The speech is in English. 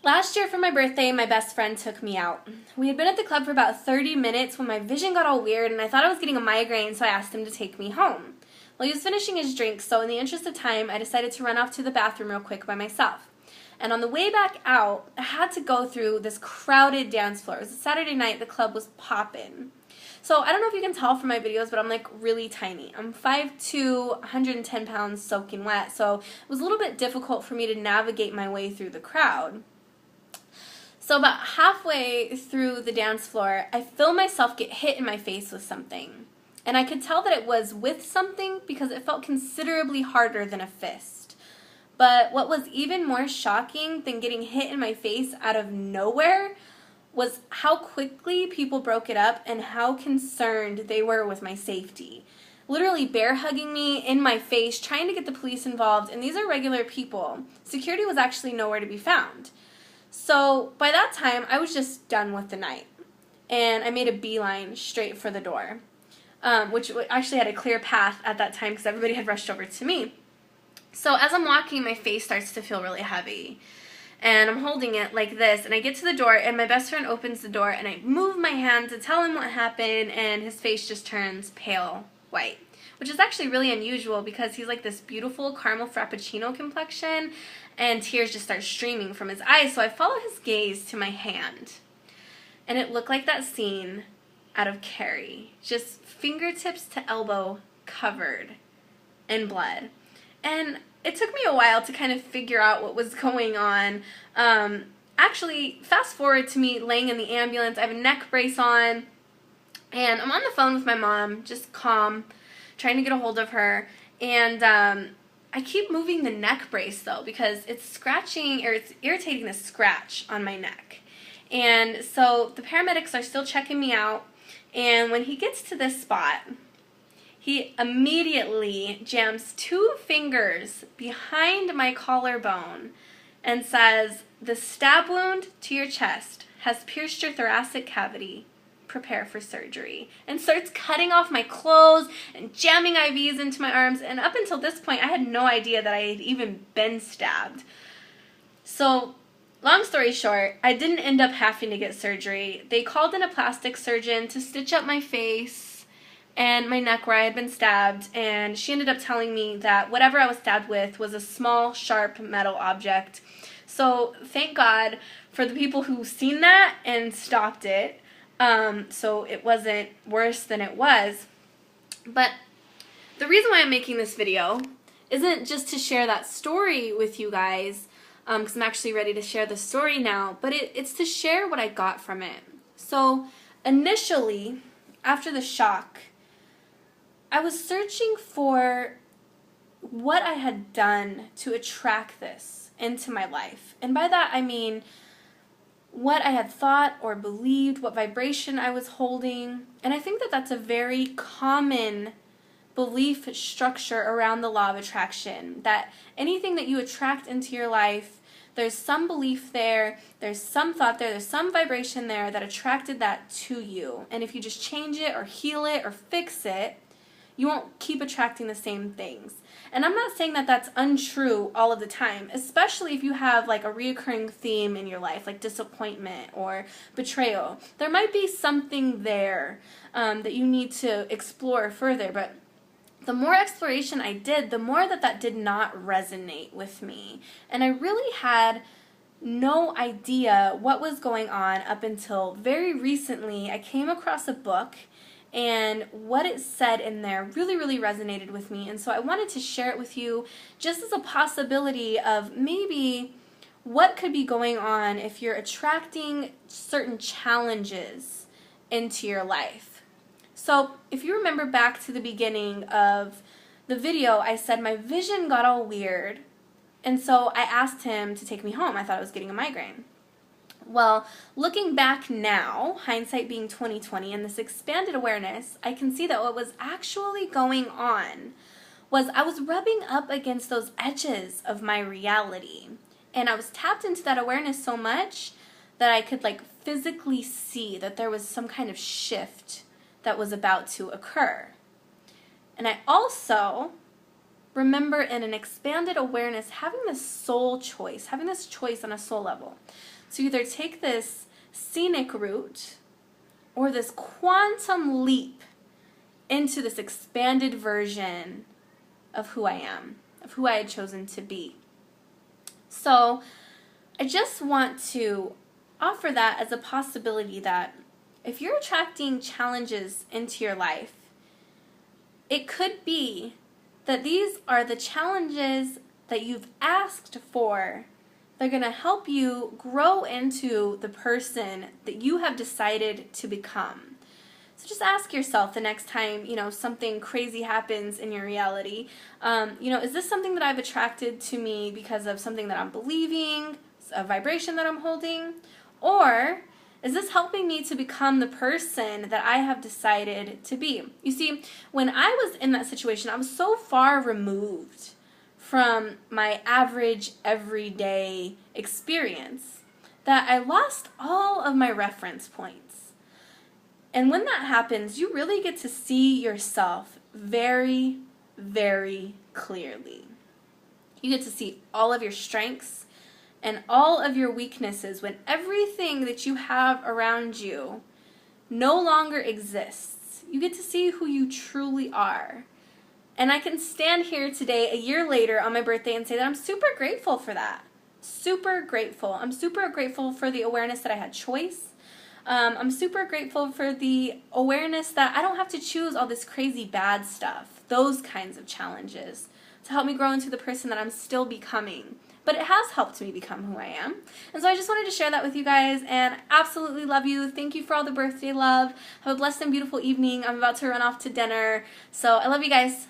Last year for my birthday, my best friend took me out. We had been at the club for about 30 minutes when my vision got all weird and I thought I was getting a migraine, so I asked him to take me home. Well, he was finishing his drink, so in the interest of time, I decided to run off to the bathroom real quick by myself. And on the way back out, I had to go through this crowded dance floor. It was a Saturday night, the club was poppin'. So I don't know if you can tell from my videos, but I'm like really tiny. I'm 5'2", 110 pounds soaking wet, so it was a little bit difficult for me to navigate my way through the crowd. So about halfway through the dance floor, I feel myself get hit in my face with something. And I could tell that it was with something because it felt considerably harder than a fist. But what was even more shocking than getting hit in my face out of nowhere was how quickly people broke it up and how concerned they were with my safety. Literally bear hugging me in my face, trying to get the police involved, and these are regular people. Security was actually nowhere to be found. So by that time, I was just done with the night, and I made a beeline straight for the door, which actually had a clear path at that time because everybody had rushed over to me. So as I'm walking, my face starts to feel really heavy, and I'm holding it like this, and I get to the door, and my best friend opens the door, and I move my hand to tell him what happened, and his face just turns pale white, which is actually really unusual because he's like this beautiful caramel frappuccino complexion, and tears just start streaming from his eyes. So I follow his gaze to my hand, and it looked like that scene out of Carrie, just fingertips to elbow covered in blood. And it took me a while to kind of figure out what was going on. Actually, fast forward to me laying in the ambulance. I have a neck brace on, and I'm on the phone with my mom, just calm, trying to get a hold of her, and I keep moving the neck brace though because it's scratching, or it's irritating the scratch on my neck. And so the paramedics are still checking me out, and when he gets to this spot, he immediately jams 2 fingers behind my collarbone and says, "The stab wound to your chest has pierced your thoracic cavity. Prepare for surgery," and starts cutting off my clothes and jamming IVs into my arms. And up until this point, I had no idea that I had even been stabbed. So long story short, I didn't end up having to get surgery. They called in a plastic surgeon to stitch up my face and my neck where I had been stabbed, and she ended up telling me that whatever I was stabbed with was a small, sharp metal object. So thank God for the people who seen that and stopped it. So it wasn't worse than it was. But the reason why I'm making this video isn't just to share that story with you guys, because I'm actually ready to share the story now, but it's to share what I got from it. So initially, after the shock, I was searching for what I had done to attract this into my life. And by that I mean what I had thought or believed, what vibration I was holding. And I think that that's a very common belief structure around the law of attraction, that anything that you attract into your life, there's some belief there, there's some thought there, there's some vibration there that attracted that to you. And if you just change it or heal it or fix it, you won't keep attracting the same things. And I'm not saying that that's untrue all of the time, especially if you have like a reoccurring theme in your life, like disappointment or betrayal. There might be something there that you need to explore further, but the more exploration I did, the more that did not resonate with me. And I really had no idea what was going on up until very recently. I came across a book, and what it said in there really, really resonated with me. And so I wanted to share it with you just as a possibility of maybe what could be going on if you're attracting certain challenges into your life. So if you remember back to the beginning of the video, I said my vision got all weird. And so I asked him to take me home. I thought I was getting a migraine. Well, looking back now, hindsight being 20/20, and this expanded awareness, I can see that what was actually going on was I was rubbing up against those edges of my reality. And I was tapped into that awareness so much that I could like physically see that there was some kind of shift that was about to occur. And I also remember in an expanded awareness, having this soul choice, having this choice on a soul level. So either take this scenic route or this quantum leap into this expanded version of who I am, of who I had chosen to be. So I just want to offer that as a possibility that if you're attracting challenges into your life, it could be that these are the challenges that you've asked for. They're going to help you grow into the person that you have decided to become. So just ask yourself the next time, something crazy happens in your reality, is this something that I've attracted to me because of something that I'm believing, a vibration that I'm holding, or is this helping me to become the person that I have decided to be? You see, when I was in that situation, I was so far removed from my average everyday experience that I lost all of my reference points. And when that happens, you really get to see yourself very, very clearly. You get to see all of your strengths and all of your weaknesses when everything that you have around you no longer exists. You get to see who you truly are. And I can stand here today, a year later on my birthday, and say that I'm super grateful for that. Super grateful. I'm super grateful for the awareness that I had choice. I'm super grateful for the awareness that I don't have to choose all this crazy bad stuff, those kinds of challenges, to help me grow into the person that I'm still becoming. But it has helped me become who I am. And so I just wanted to share that with you guys, and I absolutely love you. Thank you for all the birthday love. Have a blessed and beautiful evening. I'm about to run off to dinner. So I love you guys.